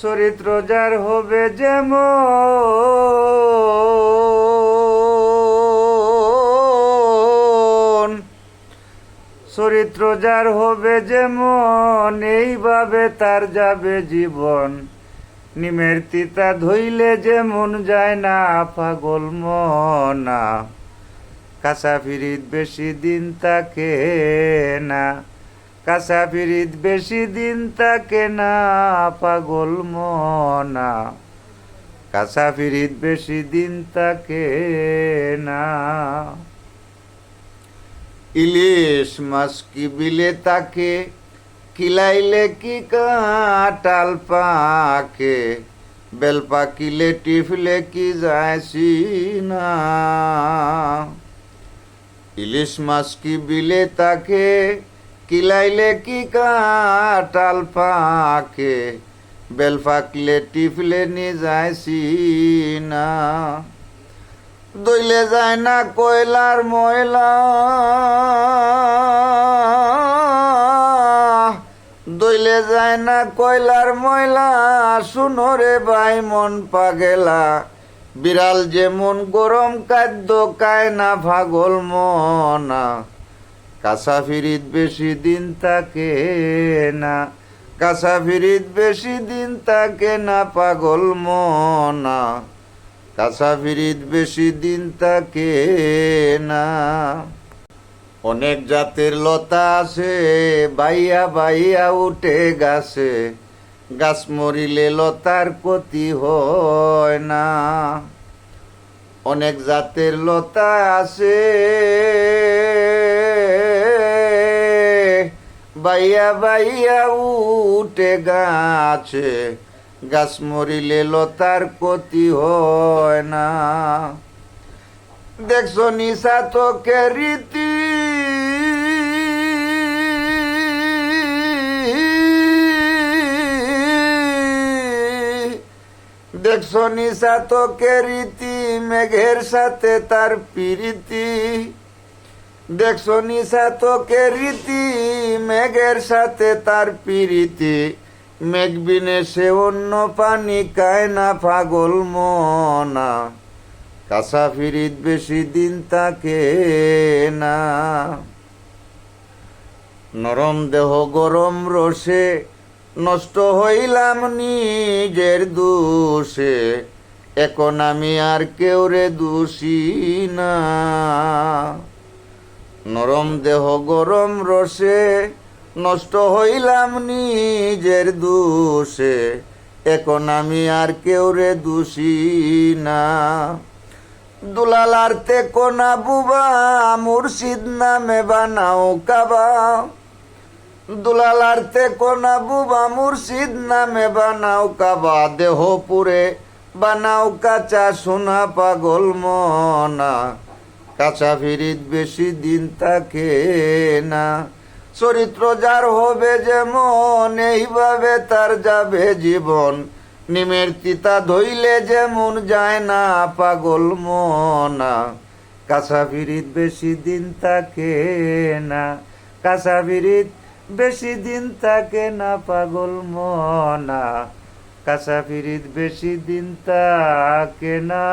চরিত্র যার হবে যেমন, চরিত্র যার হবে যেমন, এইভাবে তার যাবে জীবন। নিমের তিতা ধইলে যেমন যায় না পাগল মনা, কাঁচা ফিরিত বেশি দিন থাকে না, কাঁচা ফিরিত বেশি দিন থাকে না পাগল মনা, কাঁচা ফিরিত বেশি দিন থাকে না। ইলিশ মাছ কি বিলে তাকে, কিলাইলে কি কাঁঠাল পাকে, বেল পাকিলে টিফলে কি যাইছি না। ইলিশ মাছ কি বিলে তাকে, কিলাইলে কি কাঁঠাল পাকে, বেল পাকলে টিফলে নি যাইছি না। দইলে যায় না কয়লার ময়লা, দইলে যায় না কয়লার ময়লা, শুনরে ভাই মন পাগেলা। বিড়াল যেমন গরম খাদ্য খায় না পাগল মনা, কাঁচা ফিরিত বেশি দিন থাকে না, কাঁচা ফিরিত বেশি দিন থাকে না পাগল মনা, কাঁচা ফিরিত বেশি দিন থাকে না। অনেক জাতের লতা আছে, বাইয়া বাইয়া উঠে গাছে, গাছ মরিলে লতার ক্ষতি হয় না। অনেক জাতের লতা আছে, বাইয়া বাইয়া উঠে গাছে, গাছ মরিলে লতার ক্ষতি হয় না। দেখছো নিশা তোকে রীতি, দেখছো নিশা তোকে রীতি, মেঘের সাথে তার প্রীতি। দেখছো নিশা তোকে রীতি, মেঘের সাথে তার প্রীতি। মেঘ বিনে সে অন্য পানি খায় না পাগল মনা, কাঁচা ফিরিত বেশি দিন থাকে না। নরম দেহ গরম রসে, নষ্ট হইলাম নিজের দোষে, এখন আমি আর কেউ রে দোষী না। নরম দেহ গরম রসে, নষ্ট হইলাম নিজের দোষে, এখন আমি আর কেউ রে দোষী না। দুলালার তে কোনা বুবা, মুর্শিদ নামে বানাও কাবা। দুলালার তে কোনা বুবা, মুর্শিদ নামে বানাও কাবা। দেহ পুরে বানাও কাঁচা সোনা পাগল মনা, কাঁচা ফিরিত বেশি দিন থাকে না। চরিত্র যার হবে যেমন, এইভাবে তার যাবে জীবন। নিমের তিতা ধইলে যেমন যায় না পাগল মনা, কাঁচা ফিরিত বেশি দিন থাকে না, কাঁচা ফিরিত বেশি দিন থাকে না পাগল মনা, কাঁচা ফিরিত বেশি দিন থাকে না।